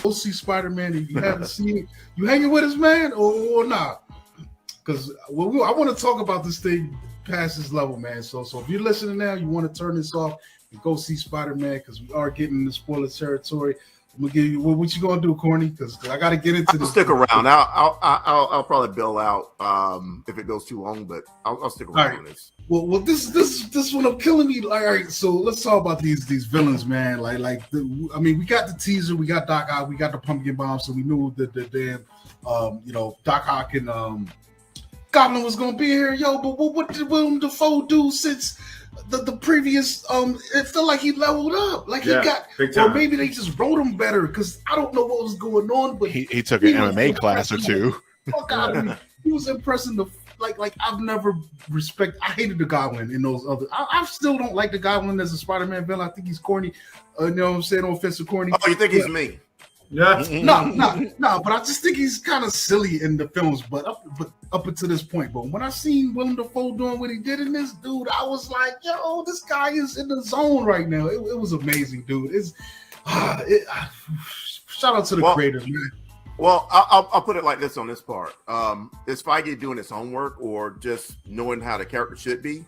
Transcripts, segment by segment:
Go see Spider-Man if you haven't seen it. You hanging with us, man, or not? Because I want to talk about this thing past this level, man. So if you're listening now, you want to turn this off and go see Spider-Man because we are getting in the spoiler territory. I'm gonna give you what you gonna do, Corny? Because I got to get into this. Stick around. I'll probably bail out if it goes too long, but I'll stick around on this. Well, this one I'm killing me. Like, all right, so let's talk about these villains, man. We got the teaser, we got Doc Ock, we got the pumpkin bomb, so we knew that the damn, Doc Ock and Goblin was gonna be here, yo. But what did Willem Dafoe do since the previous? It felt like he leveled up, like he got, or maybe they just wrote him better because I don't know what was going on. But he took an MMA class or two. Fuck out of me. He was impressing the. Like I've never I hated the Goblin in those other. I still don't like the Goblin as a Spider-Man villain. I think he's corny. You know what I'm saying? No offense to corny. Oh, you think he's me? Yeah. No. But I just think he's kind of silly in the films. But up until this point. But when I seen Willem Dafoe doing what he did in this, dude, I was like, yo, this guy is in the zone right now. It was amazing, dude. Shout out to the creators, man. Well, I'll put it like this on this part. Is Feige doing his homework or just knowing how the character should be?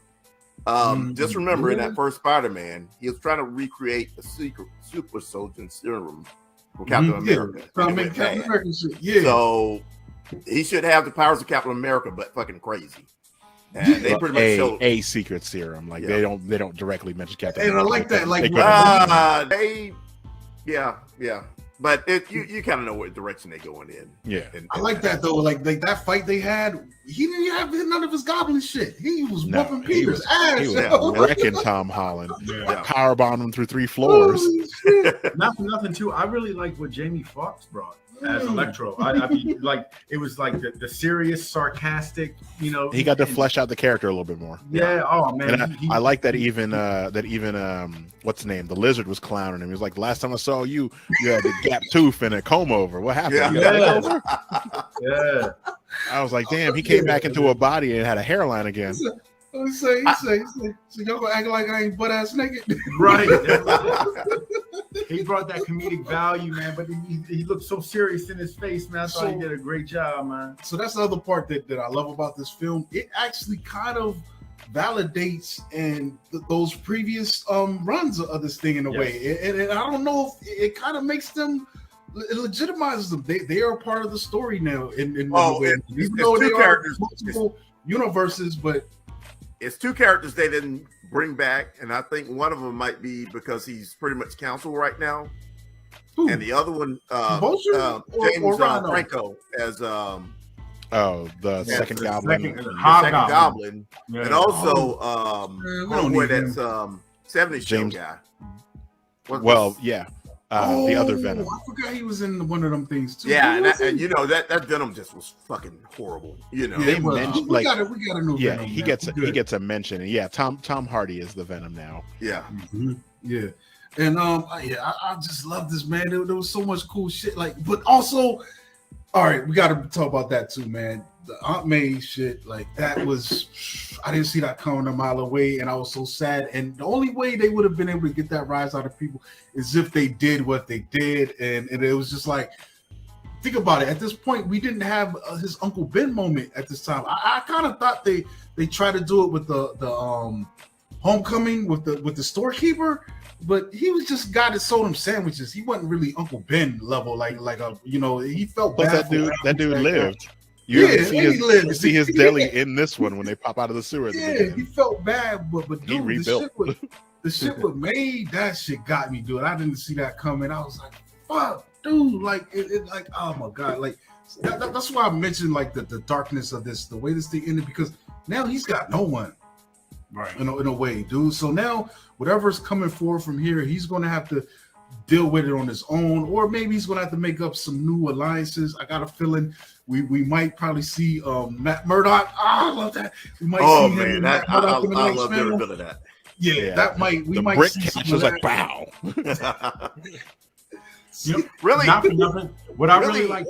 Just remember in that first Spider-Man, he was trying to recreate a secret super soldier serum from Captain America. Captain America shit. Yeah. So he should have the powers of Captain America, but fucking crazy. And they pretty much showed a secret serum. Like they don't directly mention Captain America. And I like that. Yeah. But you kind of know what direction they're going in. Yeah. I like that though. Like that fight they had, he didn't have none of his goblin shit. He was whooping Peter's ass. He was wrecking Tom Holland. Powerbombed him through 3 floors. Not for nothing too. I really like what Jamie Foxx brought as Electro. I mean, like it was like the serious, sarcastic. He got to flesh out the character a little bit more. Yeah. Oh man. And I like that even what's the name? The Lizard was clowning him. He was like, "Last time I saw you, you had the gap tooth and a comb over. What happened?" Yeah. I was like, "Damn!" He came back into a body and had a hairline again. He say, so y'all gonna act like I ain't butt ass naked, right? He brought that comedic value, man. But he looked so serious in his face, man. I thought he did a great job, man. So that's the other part that I love about this film. It actually kind of validates and those previous runs of this thing in a way, and I don't know if it kind of makes them. It legitimizes them. They are part of the story now. Even though they are multiple universes, but. It's 2 characters they didn't bring back, and I think one of them might be because he's pretty much counsel right now, and the other one, James Franco as the second Goblin, second Goblin, and also that's 70s James guy. The other Venom. I forgot he was in one of them things too. Yeah, and that Venom just was fucking horrible. They mentioned we got a new Venom. He gets a mention. And yeah, Tom Hardy is the Venom now. Yeah, yeah, and I just love this, man. There was so much cool shit. But also, all right, we got to talk about that too, man. The Aunt May shit, that was, I didn't see that coming a mile away, and I was so sad. And the only way they would have been able to get that rise out of people is if they did what they did, and it was just like, think about it. At this point, we didn't have his Uncle Ben moment at this time. I kind of thought they tried to do it with the Homecoming with the storekeeper, but he was just guy that sold him sandwiches. He wasn't really Uncle Ben level, he felt bad. That dude lived. You see his deli in this one when they pop out of the sewer. He felt bad, but dude, he rebuilt. The shit with May, that shit got me, dude. I didn't see that coming. I was like, fuck, dude. Oh my god, that's why I mentioned the darkness of this, the way this thing ended, because now he's got no one, right? In a way, dude. So now whatever's coming forward from here, he's gonna have to deal with it on his own, or maybe he's gonna have to make up some new alliances. I got a feeling we might probably see Matt Murdock. I love that. We might see him. Man, I love every bit of that. Yeah, that might. We might brick see catch was like, wow. Really? Not for nothing. What I really like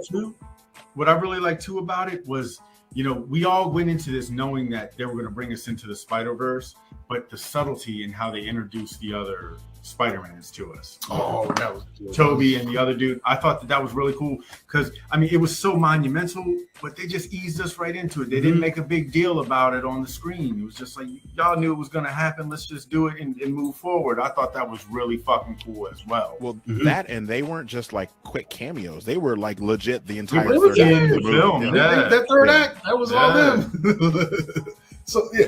too about it was, we all went into this knowing that they were going to bring us into the Spider-Verse, but the subtlety in how they introduced the other Spider-Mans to us. Oh, that was Toby and the other dude. I thought that was really cool because I mean it was so monumental, but they just eased us right into it. They didn't make a big deal about it on the screen. It was just like y'all knew it was gonna happen. Let's just do it and move forward. I thought that was really fucking cool as well. Well, that and they weren't just like quick cameos. They were like legit the entire They were third act in of the the movie. film. Yeah. That third act, that was all them. So yeah,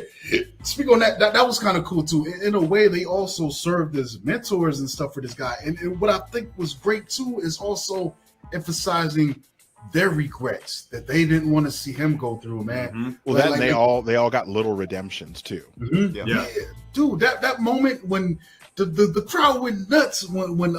speaking on that was kind of cool too. In a way, they also served as mentors and stuff for this guy. And what I think was great too is also emphasizing their regrets that they didn't want to see him go through, man. Well, that like, they all got little redemptions too. Yeah, dude, that moment when the crowd went nuts when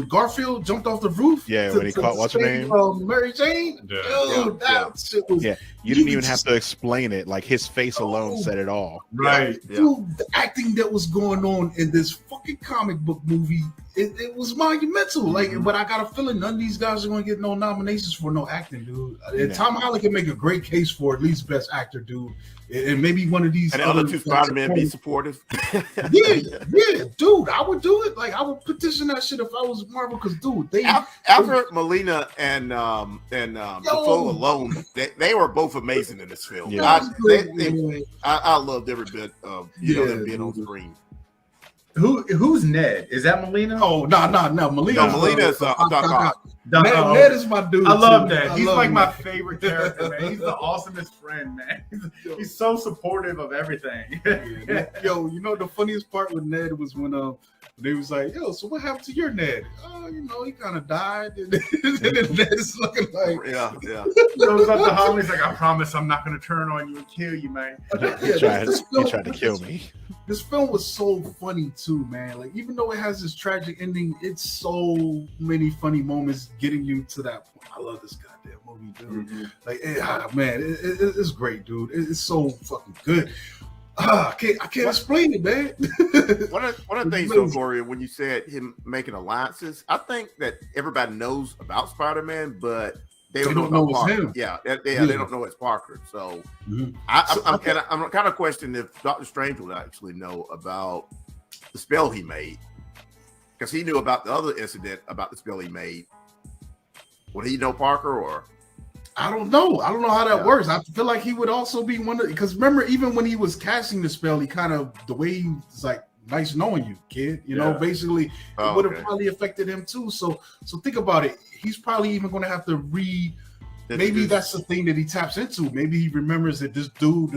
Garfield jumped off the roof. Yeah, when he caught what's her name, Mary Jane. Dude, that shit was. Yeah, you didn't even have to explain it. Like his face alone said it all. Right, dude. The acting that was going on in this fucking comic book movie, it was monumental. Like, but I got a feeling none of these guys are going to get no nominations for no acting, dude. And Tom Holland can make a great case for at least Best Actor, dude. And maybe one of these and the other two Spider-Man be supportive. yeah, dude, I would do it. Like I would petition that shit if I was Marvel, because dude, Alfred Molina and Defoe alone, they were both amazing in this film. Yeah. I loved every bit of them being on screen. Who's Ned? Is that Molina? Oh no, Molina. No, Molina is Doc Ock. Ned is my dude. I love too. Ned. He's like my favorite character, man. He's the awesomest friend, man. He's so supportive of everything. Yo, you know the funniest part with Ned was when they was like, yo, so what happened to your Ned? Oh, he kind of died. And then Ned is looking like, yeah. Goes up to Holland. He's like, I promise I'm not going to turn on you and kill you, man. He tried to kill me. This film was so funny too, man. Like, even though it has this tragic ending, it's so many funny moments getting you to that point. I love this goddamn movie, dude. Like, it's great, dude. It's so fucking good. I can't explain it, man. One of the things, though, Cory, when you said him making alliances, I think that everybody knows about Spider-Man, but they don't know it's him. Yeah, they don't know it's Parker. So I'm kind of questioning if Doctor Strange would actually know about the spell he made, because he knew about the other incident about the spell he made. Would he know Parker or? I don't know how that works. I feel like he would also be one of, because remember, even when he was casting the spell, he kind of, the way he was like, nice knowing you, kid. You know, basically, it would have probably affected him too. So think about it. He's probably even going to have to maybe that's the thing that he taps into. Maybe he remembers that this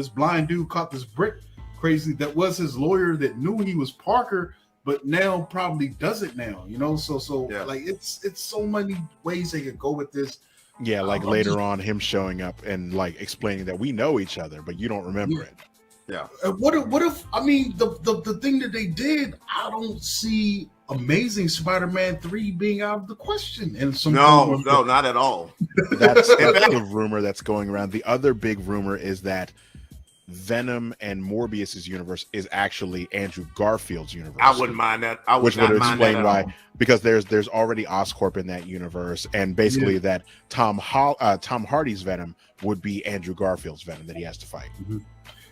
blind dude caught this brick crazy that was his lawyer that knew he was Parker, but now probably doesn't now. Like it's so many ways they could go with this. Yeah, like later on, him showing up and like explaining that we know each other, but you don't remember it. Yeah. What if? I mean, the thing that they did, I don't see Amazing Spider-Man 3 being out of the question. And no, not at all. That's the rumor that's going around. The other big rumor is that Venom and Morbius's universe is actually Andrew Garfield's universe. I wouldn't mind that. Which would explain why, because there's already Oscorp in that universe, and basically that Tom Hardy's Venom would be Andrew Garfield's Venom that he has to fight.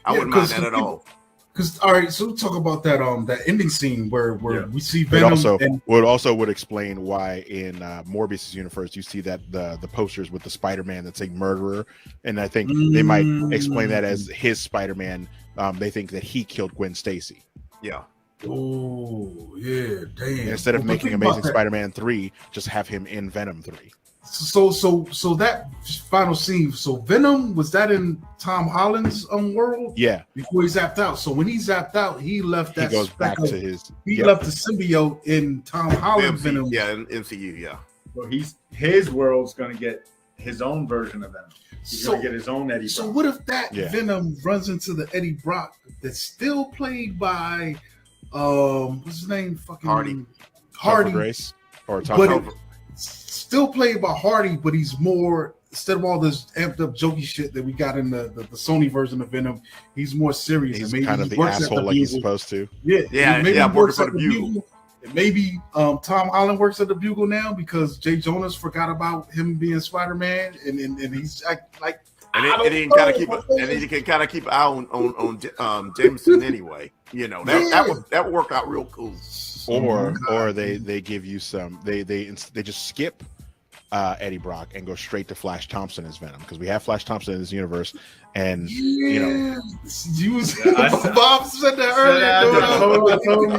I wouldn't mind that at all. Because all right, so we'll talk about that ending scene where we see Venom. Would explain why in Morbius's universe you see that the posters with the Spider-Man that say murderer, and I think they might explain that as his Spider-Man. They think that he killed Gwen Stacy. Yeah. Oh yeah, damn. Instead of making Amazing Spider-Man 3, just have him in Venom 3. So that final scene. So Venom, was that in Tom Holland's world? Yeah. Before he zapped out. So when he zapped out, he left that. He goes back to his. He left the symbiote in Tom Holland Venom. Yeah, in MCU. Yeah. So his world's gonna get his own version of Venom. He's gonna get his own Eddie Brock. So what if that Venom runs into the Eddie Brock that's still played by what's his name? Fucking Hardy. Grace or Tom. Still played by Hardy, but he's more, instead of all this amped up jokey shit that we got in the Sony version of Venom, he's more serious. He's maybe kind of the asshole like he's supposed to. Yeah. Working for the Bugle. And maybe Tom Holland works at the Bugle now because Jay Jonas forgot about him being Spider-Man, and he's like And then you can kind of keep an eye on Jameson anyway. You know, that would work out real cool. Or they give you some they just skip Eddie Brock and go straight to Flash Thompson as Venom, because we have Flash Thompson in this universe, and you know, Bob said that earlier. I told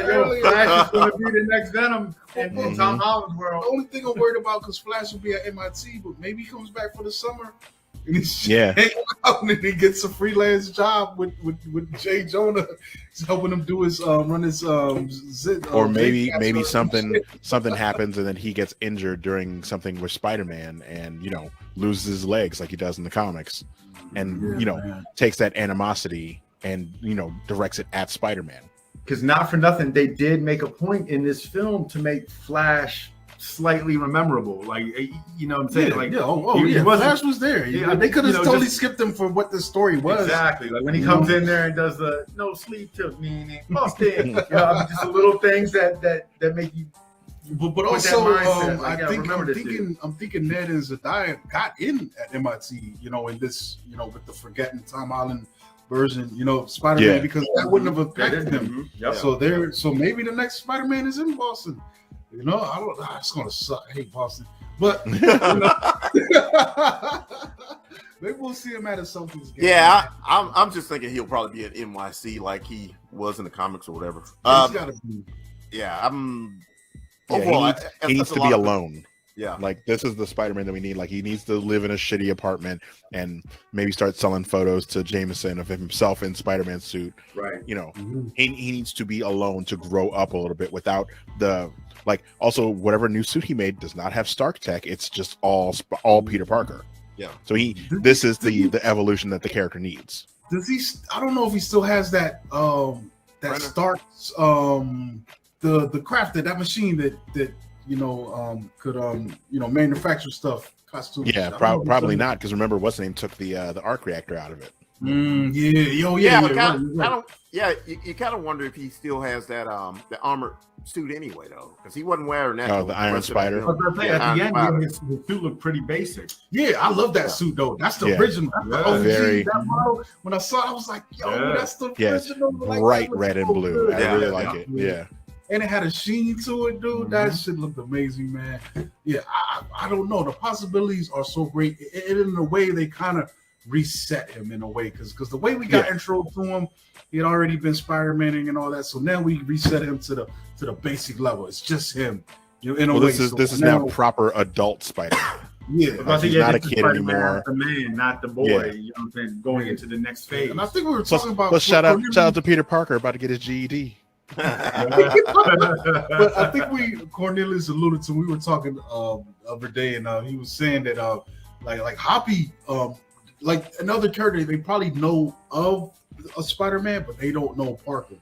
earlier. Flash is going to be the next Venom in Tom Holland's world. The only thing I'm worried about, because Flash will be at MIT, but maybe he comes back for the summer. And he's and he gets a freelance job with Jay Jonah. He's helping him do his run his or maybe something happens and then he gets injured during something with Spider-Man and loses his legs like he does in the comics, and takes that animosity and directs it at Spider-Man. Because not for nothing, they did make a point in this film to make Flash slightly memorable, like what I'm saying, Flash was there. They could have totally skipped him for what the story was. Exactly, like when he comes in there and does the no sleep till Boston. Just the little things that make you. But also, I'm thinking Ned and Zendaya got in at MIT, in this, with the forgetting Tom Holland version, Spider-Man, because that wouldn't have affected him. Yep. So maybe the next Spider-Man is in Boston. It's gonna suck. I hate Boston, but maybe we'll see him at a Celtics game. Yeah, I'm just thinking he'll probably be at NYC like he was in the comics or whatever. He's gotta be. Yeah, overall, he needs to be alone. Yeah, like this is the Spider-Man that we need. Like he needs to live in a shitty apartment and maybe start selling photos to Jameson of himself in Spider-Man suit. Right. He needs to be alone to grow up a little bit without the. Like, also, whatever new suit he made does not have Stark tech. It's just all Peter Parker. Yeah. So this is the evolution that the character needs. Does he? I don't know if he still has that Stark's the crafted, that machine that could manufacture stuff, costumes. Yeah, probably not, because remember, what's the name took the arc reactor out of it. You kind of wonder if he still has that the armored suit anyway, though, because he wasn't wearing that. Oh, the Iron Spider. At the end, his suit looked pretty basic. Yeah, I love that suit though. That's the original. That model. When I saw it, I was like, that's the original. Bright red and blue. I really like it. Yeah. And it had a sheen to it, dude. Mm-hmm. That shit looked amazing, man. Yeah, I don't know. The possibilities are so great. In a way, they kind of reset him in a way, because the way we got intro to him, he had already been Spider-Man and all that. So now we reset him to the basic level. It's just him. In a way. This is now proper adult Spider-Man. Yeah, he's not a kid anymore. The man, not the boy. Yeah. You know what I'm saying? Going into the next phase. And I think we were talking about. Let's shout out to Peter Parker about to get his GED. But I think Cornelius alluded to. We were talking the other day, and he was saying that like Hoppy, like another character, they probably know of a Spider-Man, but they don't know Parker.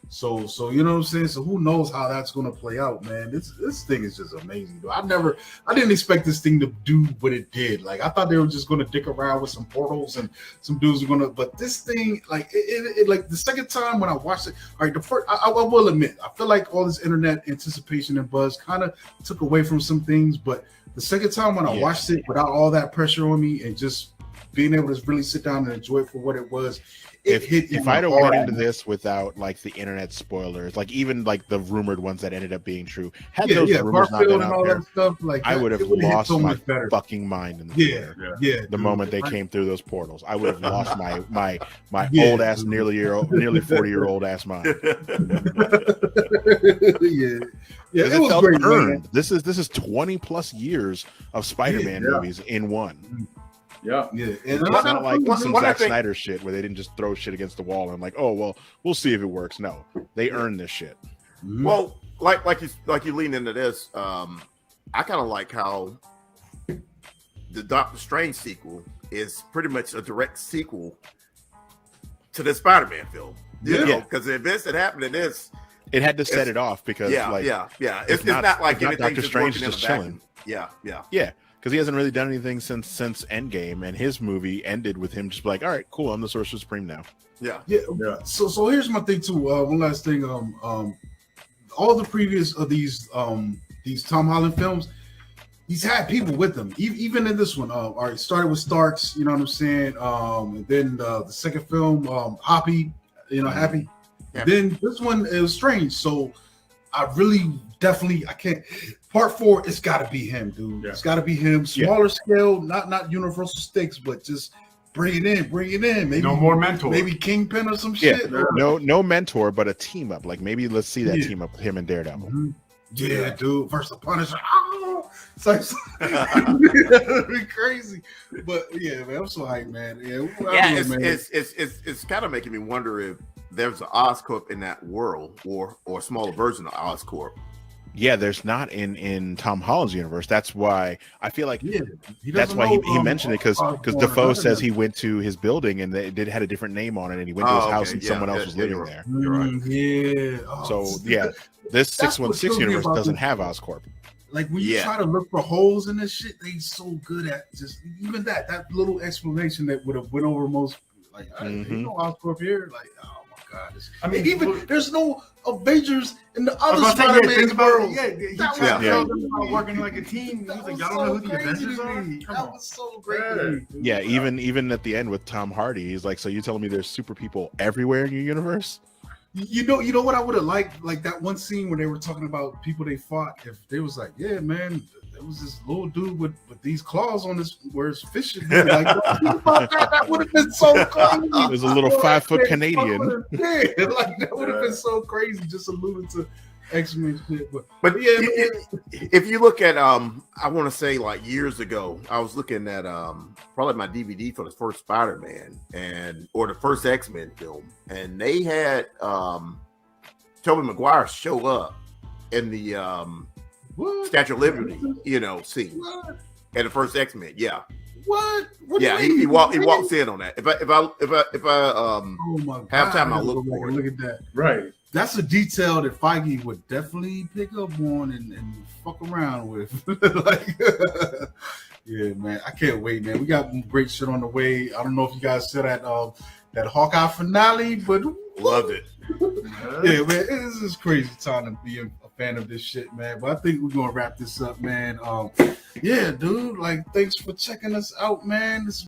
So you know what I'm saying? So who knows how that's gonna play out, man? This thing is just amazing, though. I didn't expect this thing to do what it did. Like I thought they were just gonna dick around with some portals and some dudes are gonna, but this thing, like it like the second time when I watched it, all right, the first I will admit, I feel like all this internet anticipation and buzz kind of took away from some things, but the second time when I watched it without all that pressure on me and just being able to really sit down and enjoy it for what it was. If I'd have went into this without like the internet spoilers, like even like the rumored ones that ended up being true, had those rumors not been out there, stuff, like I would have lost so my fucking mind in the moment they came through those portals. I would have lost my old ass, nearly 40-year-old ass mind. It was felt great, earned. Man. This is 20 plus years of Spider-Man movies in one. Yeah. And it's not like some Zack Snyder shit where they didn't just throw shit against the wall and like, oh well, we'll see if it works. No, they earned this shit. Well, like you lean into this, I kind of like how the Doctor Strange sequel is pretty much a direct sequel to the Spider-Man film. You know, because the events that happened in this, it had to set it off because it's not like anything Doctor Strange just chilling. Yeah. Because he hasn't really done anything since Endgame, and his movie ended with him just like, all right, cool, I'm the Sorcerer Supreme now. Yeah. So here's my thing too. One last thing. All the previous of these Tom Holland films, he's had people with him, even in this one. All right, started with Starks, you know what I'm saying? And then the second film, Happy, Happy. Yeah. Then this one, it was strange. So I really definitely I can't. Part 4, it's got to be him, dude. Yeah. It's got to be him. Smaller scale, not universal stakes, but just bring it in. Maybe no more mentor. Maybe Kingpin or some Yeah, shit. no mentor, but a team up. Like maybe let's see that team up with him and Daredevil. Mm-hmm. Yeah, dude. Versus the Punisher. Oh, it's it'd be crazy. But yeah, man, I'm so hyped, man. It's kind of making me wonder if there's an Oscorp in that world, or a smaller version of Oscorp. Yeah, there's not in Tom Holland's universe. That's why I feel like that's why he mentioned it, because Defoe says he went to his building and it had a different name on it, and he went to his house and someone else was living there. You're right. Yeah. This 616 universe doesn't have Oscorp. Like when you try to look for holes in this shit, they so good at just even that little explanation that would have went over most. Like, you know, Oscorp here. Like, oh my god! I mean, even there's no Avengers in the other Spider-Man world. About working like a team. He's like, y'all don't know who the Avengers are? That was so great. Yeah, even at the end with Tom Hardy, he's like, so you telling me there's super people everywhere in your universe? You know what I would have liked? Like that one scene where they were talking about people they fought. If they was like, yeah, man, there was this little dude with these claws on his where his fishing. Like, that would have been so crazy. There's a little 5-foot Canadian. Yeah, like that would have been so crazy. Just alluding to X-Men shit. But yeah, if you look at I want to say like years ago, I was looking at probably my DVD for the first Spider-Man or the first X-Men film, and they had Tobey Maguire show up in the Statue of Liberty, scene at the first X-Men. Yeah. What he walks in on that. If I have time, I'll look for it. Look at that. Right. That's a detail that Feige would definitely pick up on and fuck around with. Yeah, man, I can't wait, man. We got great shit on the way. I don't know if you guys saw that Hawkeye finale, but love it. Yeah, man, this is crazy time to be a fan of this shit, man. But I think we're gonna wrap this up, man. Yeah, dude. Like, thanks for checking us out, man. This